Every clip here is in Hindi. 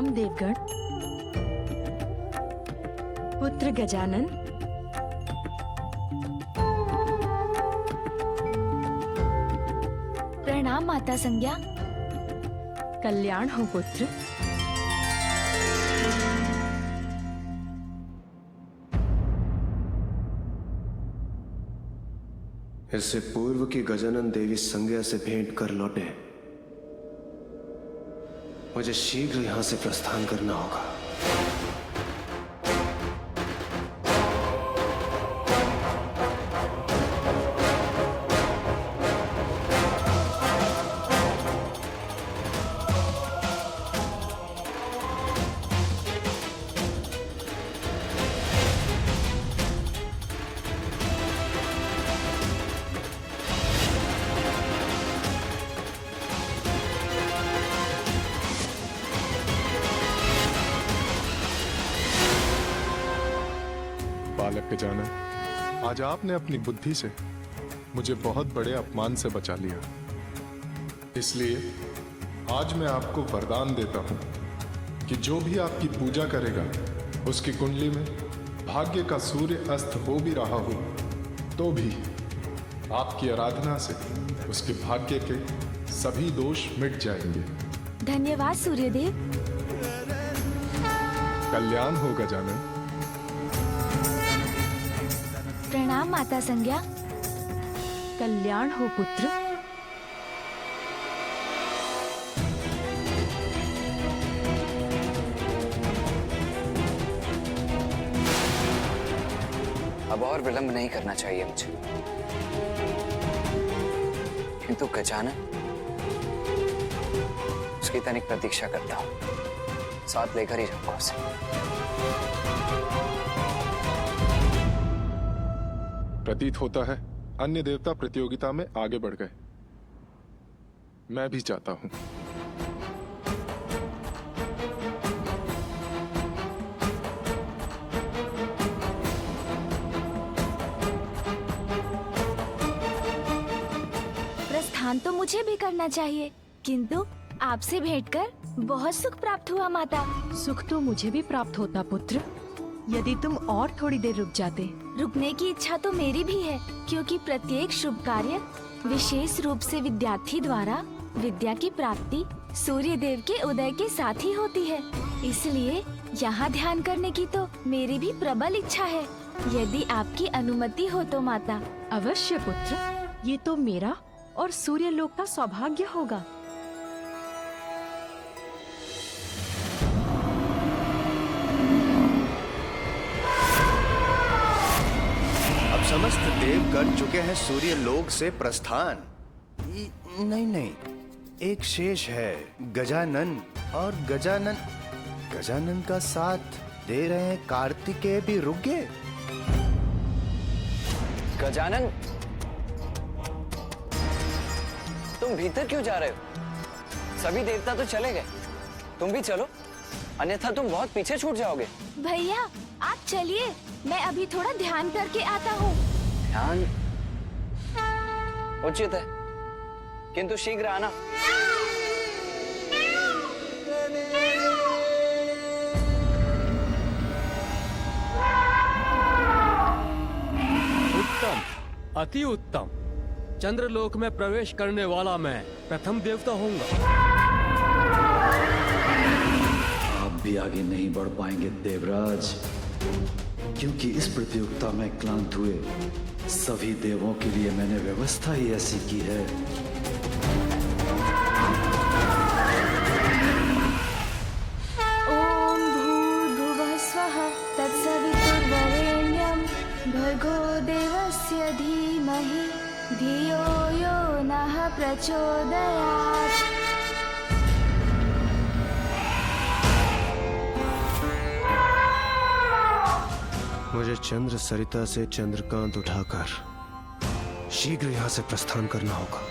प्रणाम देवगण। पुत्र गजानन, प्रणाम माता संज्ञा। कल्याण हो पुत्र। इससे पूर्व की गजानन देवी संज्ञा से भेंट कर लौटे, मुझे शीघ्र यहां से प्रस्थान करना होगा। बालक गजानन, आज आपने अपनी बुद्धि से मुझे बहुत बड़े अपमान से बचा लिया। इसलिए आज मैं आपको वरदान देता हूं कि जो भी आपकी पूजा करेगा, उसकी कुंडली में भाग्य का सूर्य अस्त हो भी रहा हो तो भी आपकी आराधना से उसके भाग्य के सभी दोष मिट जाएंगे। धन्यवाद सूर्यदेव। कल्याण हो गजानन। प्रणाम माता संज्ञा। कल्याण हो पुत्र। अब और विलंब नहीं करना चाहिए मुझे, किंतु गजानन, उसकी तनिक प्रतीक्षा करता हूं, साथ लेकर ही जाऊंगा उसे। प्रतीत होता है अन्य देवता प्रतियोगिता में आगे बढ़ गए। मैं भी चाहता हूं। प्रस्थान तो मुझे भी करना चाहिए, किंतु आपसे भेंट कर बहुत सुख प्राप्त हुआ माता। सुख तो मुझे भी प्राप्त होता पुत्र, यदि तुम और थोड़ी देर रुक जाते। रुकने की इच्छा तो मेरी भी है, क्योंकि प्रत्येक शुभ कार्य विशेष रूप से विद्यार्थी द्वारा विद्या की प्राप्ति सूर्य देव के उदय के साथ ही होती है। इसलिए यहाँ ध्यान करने की तो मेरी भी प्रबल इच्छा है, यदि आपकी अनुमति हो तो माता। अवश्य पुत्र, ये तो मेरा और सूर्य लोक का सौभाग्य होगा। समस्त देव कर चुके हैं सूर्य लोक से प्रस्थान। नहीं, एक शेष है, गजानन। और गजानन का साथ दे रहे हैं कार्तिकेय भी रुक गए। गजानन, तुम भीतर क्यों जा रहे हो? सभी देवता तो चले गए, तुम भी चलो, अन्यथा तुम बहुत पीछे छूट जाओगे। भैया आप चलिए, मैं अभी थोड़ा ध्यान करके आता हूँ। ध्यान उचित है, किंतु शीघ्र आना। उत्तम, अति उत्तम। चंद्रलोक में प्रवेश करने वाला मैं प्रथम देवता होऊंगा। आप भी आगे नहीं बढ़ पाएंगे देवराज, क्योंकि इस प्रतियोगिता में क्लांत हुए सभी देवों के लिए मैंने व्यवस्था ही ऐसी की है। ओम भूर्भुवः स्वः तत्सवितुर्वरेण्यं भर्गो देवस्य धीमहि धियो यो नः प्रचोदयात्। मुझे चंद्र सरिता से चंद्रकांत उठाकर शीघ्र यहाँ से प्रस्थान करना होगा।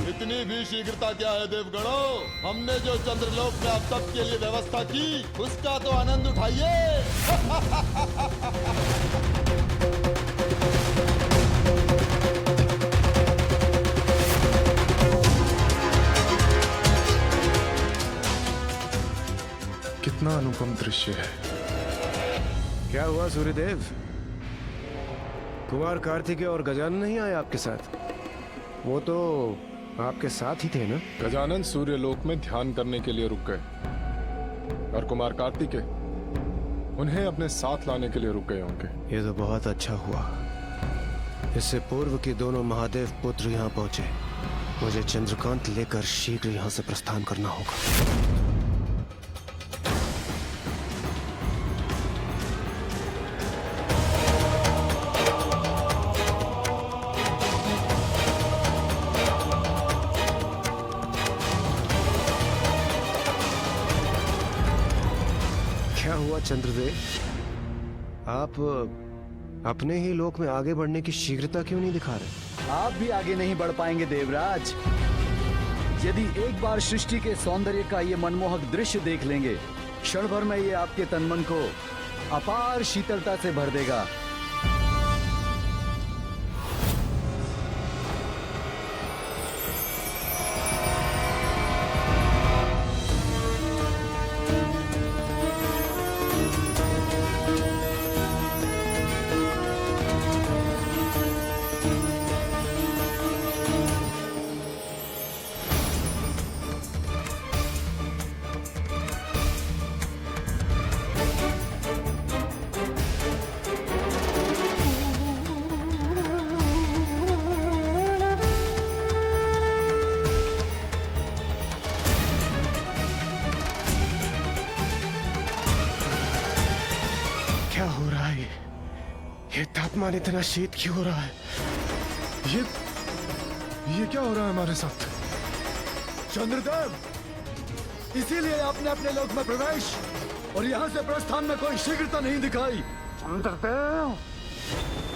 इतनी भी शीघ्रता क्या है देवगणों? हमने जो चंद्रलोक में आप सबके लिए व्यवस्था की, उसका तो आनंद उठाइए। अनुपम दृश्य है। क्या हुआ सूर्यदेव? कुमार कार्तिकेय और गजानन नहीं आए आपके साथ? वो तो आपके साथ ही थे ना? गजानन सूर्यलोक में ध्यान करने के लिए रुक गए और कुमार कार्तिकेय उन्हें अपने साथ लाने के लिए रुक गए होंगे। ये तो बहुत अच्छा हुआ। इससे पूर्व कि दोनों महादेव पुत्र यहाँ पहुंचे, मुझे चंद्रकांत लेकर शीघ्र यहाँ से प्रस्थान करना होगा। क्या हुआ चंद्रदेव? आप अपने ही लोक में आगे बढ़ने की शीघ्रता क्यों नहीं दिखा रहे? आप भी आगे नहीं बढ़ पाएंगे देवराज। यदि एक बार सृष्टि के सौंदर्य का ये मनमोहक दृश्य देख लेंगे, क्षण भर में ये आपके तन मन को अपार शीतलता से भर देगा। क्या हो रहा है? ये तापमान इतना शीत क्यों हो रहा है? ये क्या हो रहा है हमारे साथ? चंद्रदेव, इसीलिए आपने अपने लोक में प्रवेश और यहाँ से प्रस्थान में कोई शीघ्रता नहीं दिखाई। चंद्रदेव,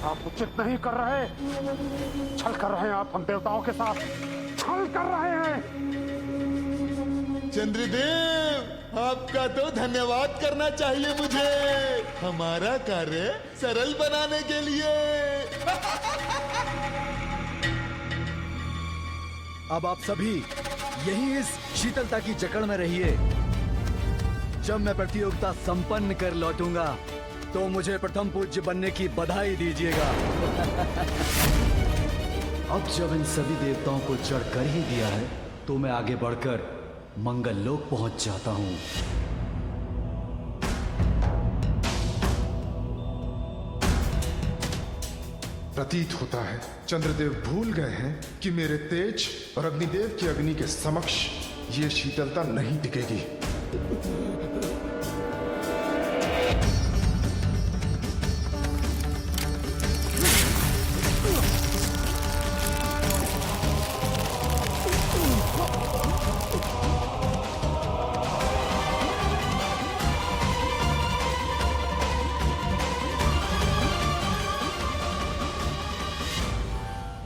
आप उचित नहीं कर रहे। छल कर रहे हैं आप हम देवताओं के साथ। छल कर रहे हैं। चंद्रदेव, आपका तो धन्यवाद करना चाहिए मुझे, हमारा कार्य सरल बनाने के लिए। अब आप सभी यही इस शीतलता की जकड़ में रहिए। जब मैं प्रतियोगिता संपन्न कर लौटूंगा तो मुझे प्रथम पूज्य बनने की बधाई दीजिएगा। अब जब इन सभी देवताओं को जड़ कर ही दिया है तो मैं आगे बढ़कर मंगल लोक पहुंच जाता हूं। प्रतीत होता है चंद्रदेव भूल गए हैं कि मेरे तेज और अग्निदेव की अग्नि के समक्ष ये शीतलता नहीं टिकेगी।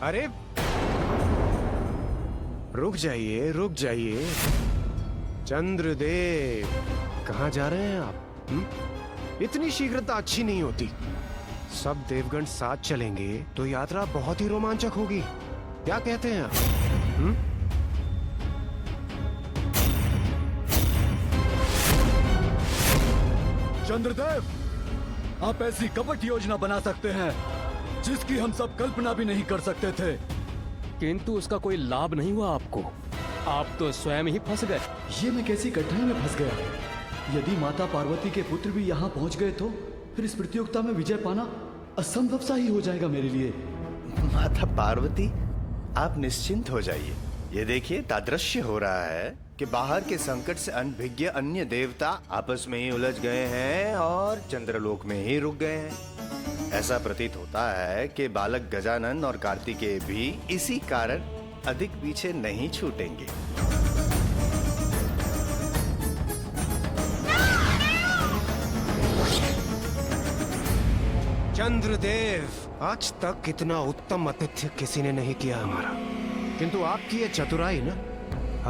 अरे रुक जाइए, रुक जाइए। चंद्रदेव, कहाँ जा रहे हैं आप? इतनी शीघ्रता अच्छी नहीं होती। सब देवगण साथ चलेंगे तो यात्रा बहुत ही रोमांचक होगी। क्या कहते हैं आप? चंद्रदेव, आप ऐसी कपट योजना बना सकते हैं जिसकी हम सब कल्पना भी नहीं कर सकते थे, किंतु उसका कोई लाभ नहीं हुआ आपको। आप तो स्वयं ही फंस गए। ये मैं कैसी कठिनाई में फंस गया? यदि माता पार्वती के पुत्र भी यहाँ पहुँच गए तो फिर इस प्रतियोगिता में विजय पाना असंभव सा ही हो जाएगा मेरे लिए। माता पार्वती, आप निश्चिंत हो जाइए। ये देखिए, तादृश्य हो रहा है कि बाहर के संकट से अनभिज्ञ अन्य देवता आपस में ही उलझ गए हैं और चंद्रलोक में ही रुक गए हैं। ऐसा प्रतीत होता है कि बालक गजानन और कार्तिकेय भी इसी कारण अधिक पीछे नहीं छूटेंगे। चंद्रदेव, आज तक इतना उत्तम आतिथ्य किसी ने नहीं किया हमारा, किंतु आपकी ये चतुराई ना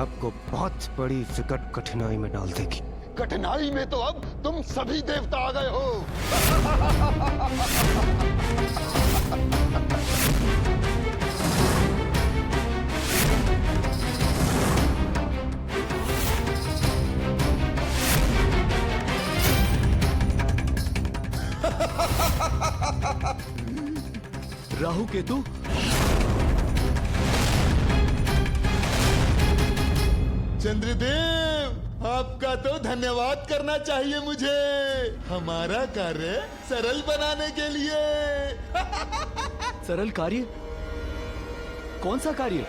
आपको बहुत बड़ी विकट कठिनाई में डाल देगी। कठिनाई में तो अब तुम सभी देवता आ गए हो। राहु केतु, चंद्रदेव, आपका तो धन्यवाद करना चाहिए मुझे, हमारा कार्य सरल बनाने के लिए। सरल कार्य? कौन सा कार्य?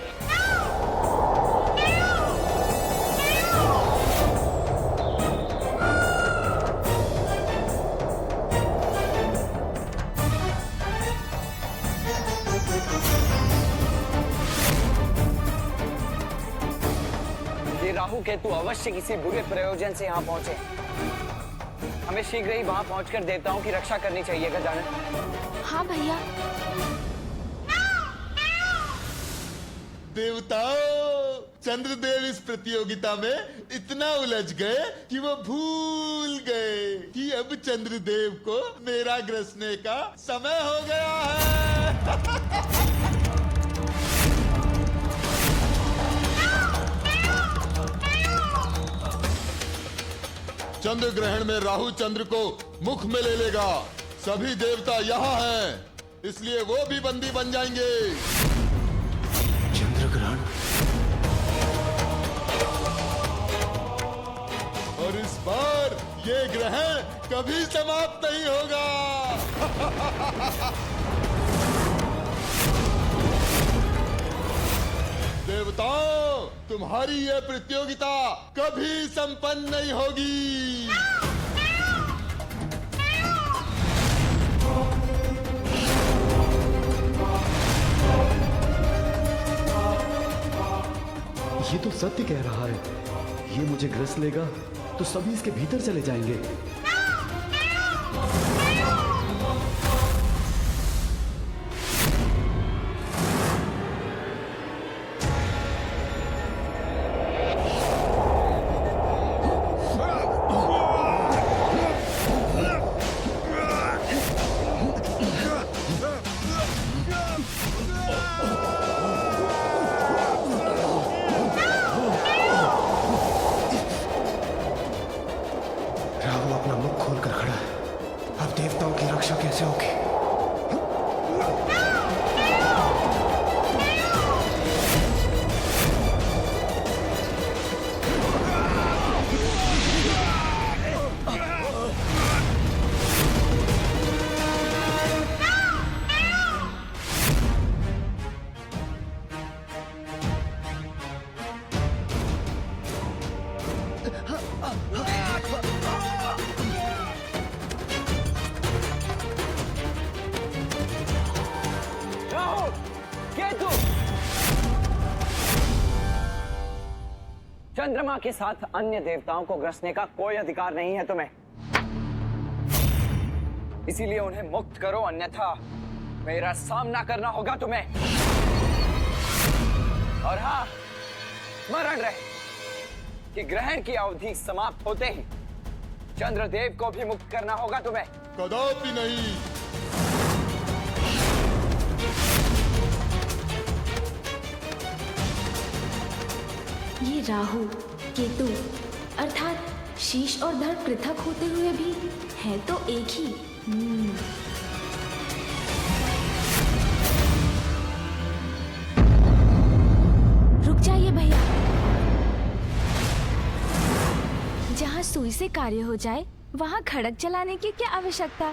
ये राहु केतु अवश्य किसी बुरे प्रयोजन से यहाँ पहुंचे। हमें शीघ्र ही वहाँ पहुंचकर देवताओं की रक्षा करनी चाहिए गजानन। हाँ भैया। देवताओं, चंद्रदेव इस प्रतियोगिता में इतना उलझ गए कि वो भूल गए कि अब चंद्रदेव को मेरा ग्रसने का समय हो गया है। चंद्र ग्रहण में राहु चंद्र को मुख में ले लेगा। सभी देवता यहाँ हैं, इसलिए वो भी बंदी बन जाएंगे। चंद्र ग्रहण? और इस बार ये ग्रहण कभी समाप्त नहीं होगा। देवताओं, तुम्हारी ये प्रतियोगिता कभी संपन्न नहीं होगी। ये तो सत्य कह रहा है। ये मुझे ग्रस लेगा तो सभी इसके भीतर चले जाएंगे। राहु अपना मुख खोलकर खड़ा है। अब देवताओं की रक्षा कैसे होगी? राहु केतु, चंद्रमा के साथ अन्य देवताओं को ग्रसने का कोई अधिकार नहीं है तुम्हें। इसीलिए उन्हें मुक्त करो, अन्यथा मेरा सामना करना होगा तुम्हें। और हाँ, स्मरण रहे कि ग्रहण की अवधि समाप्त होते ही चंद्रदेव को भी मुक्त करना होगा तुम्हें। कदापि नहीं। ये राहु केतु अर्थात शीश और धड़ पृथक होते हुए भी है तो एक ही। रुक जाइए भैया। जहाँ सुई से कार्य हो जाए वहाँ खड़क चलाने की क्या आवश्यकता।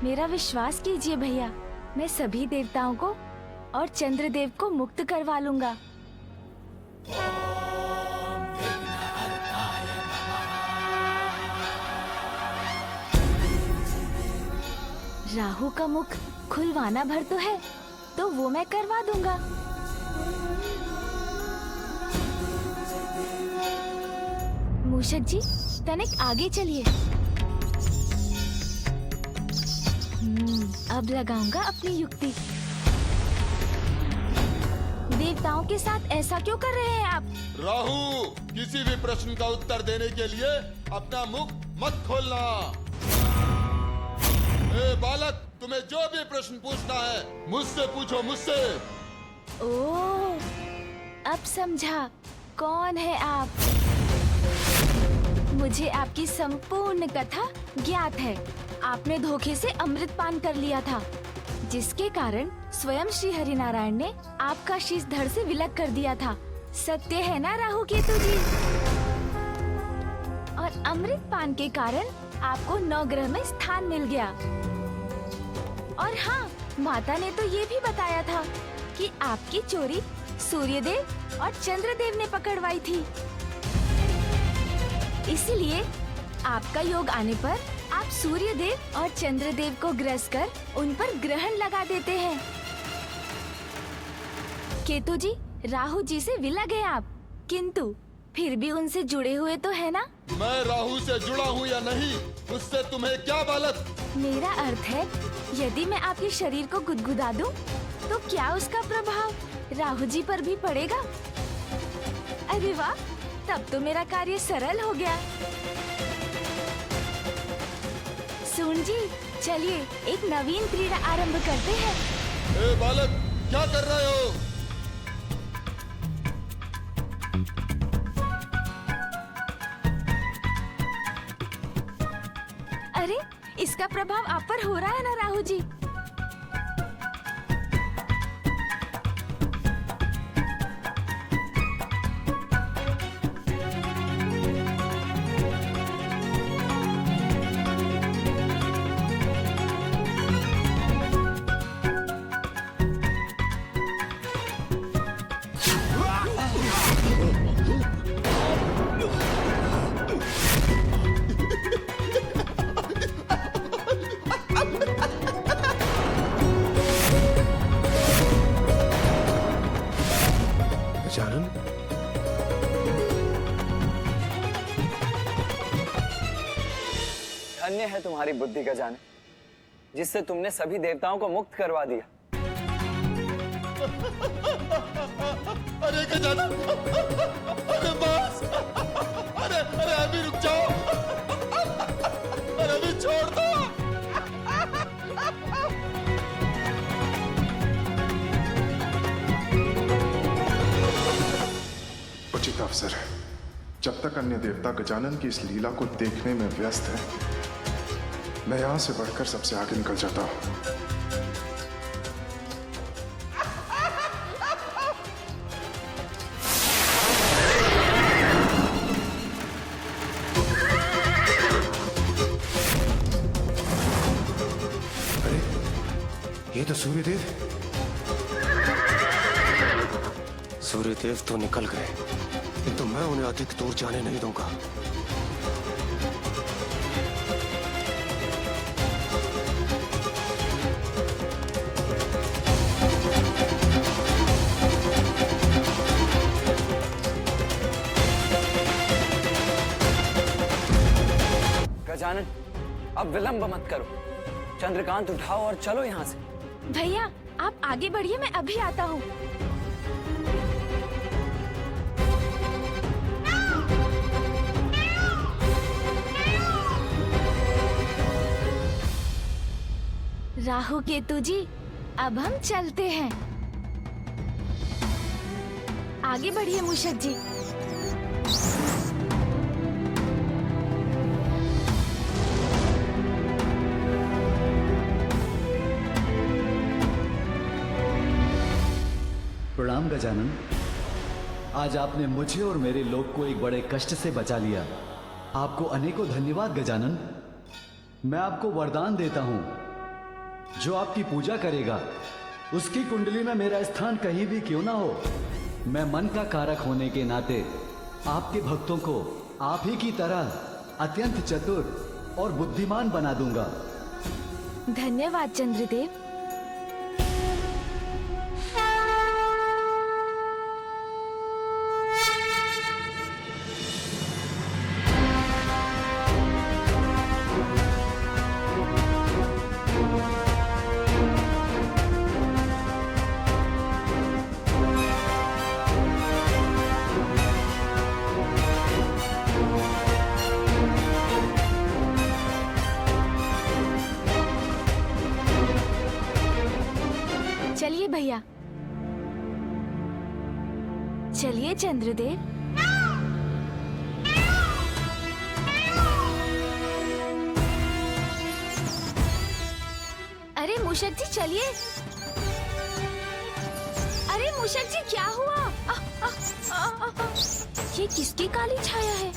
मेरा विश्वास कीजिए भैया, मैं सभी देवताओं को और चंद्रदेव को मुक्त करवा लूंगा। राहु का मुख खुलवाना भर तो है, तो वो मैं करवा दूंगा। मूषक जी, तनिक आगे चलिए। अब लगाऊंगा अपनी युक्ति। देवताओं के साथ ऐसा क्यों कर रहे हैं आप? राहु, किसी भी प्रश्न का उत्तर देने के लिए अपना मुख मत खोलना। ए बालक, तुम्हें जो भी प्रश्न पूछना है मुझसे पूछो, मुझसे। ओह, अब समझा कौन है आप। मुझे आपकी संपूर्ण कथा ज्ञात है। आपने धोखे से अमृत पान कर लिया था। जिसके कारण स्वयं श्री हरिनारायण ने आपका शीश धड़ से विलग कर दिया था। सत्य है ना राहु केतु जी? और अमृत पान के कारण आपको नवग्रह में स्थान मिल गया। और हाँ, माता ने तो ये भी बताया था कि आपकी चोरी सूर्यदेव और चंद्रदेव ने पकड़वाई थी। इसलिए आपका योग आने पर आप सूर्यदेव और चंद्रदेव को ग्रस कर उन पर ग्रहण लगा देते हैं। केतु जी, राहु जी से विलग हैं आप, किंतु फिर भी उनसे जुड़े हुए तो है ना? मैं राहु से जुड़ा हूँ या नहीं, उससे तुम्हें क्या बालक? मेरा अर्थ है, यदि मैं आपके शरीर को गुदगुदा दूं, तो क्या उसका प्रभाव राहु जी पर भी पड़ेगा? अरे वाह, तब तो मेरा कार्य सरल हो गया। सुन जी, चलिए एक नवीन क्रीड़ा आरंभ करते हैं। ए बालक, क्या कर रहे हो? अरे, इसका प्रभाव आप पर हो रहा है ना राहु जी? गजानन, धन्य है तुम्हारी बुद्धि गजानन, जिससे तुमने सभी देवताओं को मुक्त करवा दिया। अरे गजानन, अरे बस, अरे अरे अभी रुक जाओ, अरे अभी छोड़ दो। उचित अवसर है। जब तक अन्य देवता गजानन की इस लीला को देखने में व्यस्त है, मैं यहां से बढ़कर सबसे आगे निकल जाता हूं। ये तो सूर्यदेव तो निकल गए, किंतु मैं उन्हें अधिक दूर जाने नहीं दूंगा। गजानन, अब विलंब मत करो। चंद्रकांत उठाओ और चलो यहाँ से। भैया, आप आगे बढ़िए, मैं अभी आता हूँ। राहु केतु जी, अब हम चलते हैं। आगे बढ़िए मूषक जी। प्रणाम गजानन। आज आपने मुझे और मेरे लोग को एक बड़े कष्ट से बचा लिया। आपको अनेकों धन्यवाद गजानन। मैं आपको वरदान देता हूं, जो आपकी पूजा करेगा उसकी कुंडली में मेरा स्थान कहीं भी क्यों ना हो, मैं मन का कारक होने के नाते आपके भक्तों को आप ही की तरह अत्यंत चतुर और बुद्धिमान बना दूंगा। धन्यवाद चंद्रदेव। चलिए भैया, चलिए चंद्रदेव। अरे मूषक जी चलिए। अरे मूषक जी क्या हुआ? ये किसकी काली छाया है?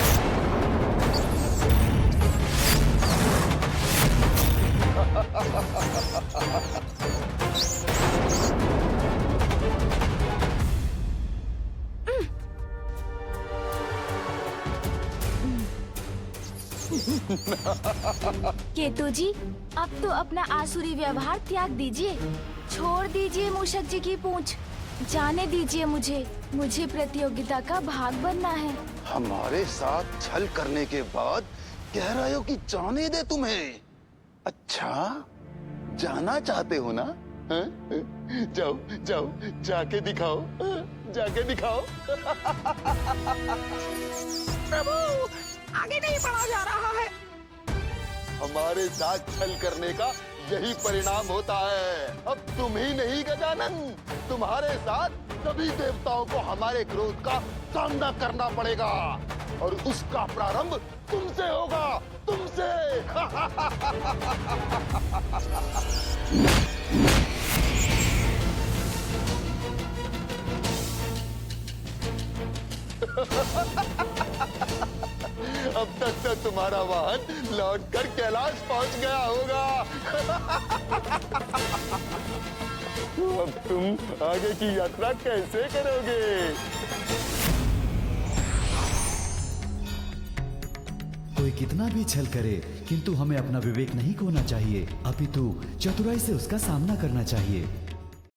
केतु जी, अब तो अपना आसुरी व्यवहार त्याग दीजिए। छोड़ दीजिए मूषक जी की पूंछ। जाने दीजिए मुझे प्रतियोगिता का भाग बनना है। हमारे साथ छल करने के बाद कह रहे हो कि जाने दे तुम्हें? अच्छा, जाना चाहते हो ना? हाँ? जाओ जाओ, जाके दिखाओ, जाके दिखाओ। प्रभु, आगे नहीं बढ़ा जा रहा है। हमारे साथ छल करने का यही परिणाम होता है। अब तुम ही नहीं गजानन, तुम्हारे साथ सभी देवताओं को हमारे क्रोध का सामना करना पड़ेगा और उसका प्रारंभ तुमसे होगा, तुमसे। अब तक तो तुम्हारा वाहन लौटकर कैलाश पहुंच गया होगा। अब तुम आगे की यात्रा कैसे करोगे? कोई कितना भी छल करे, किंतु हमें अपना विवेक नहीं खोना चाहिए, अपितु चतुराई से उसका सामना करना चाहिए।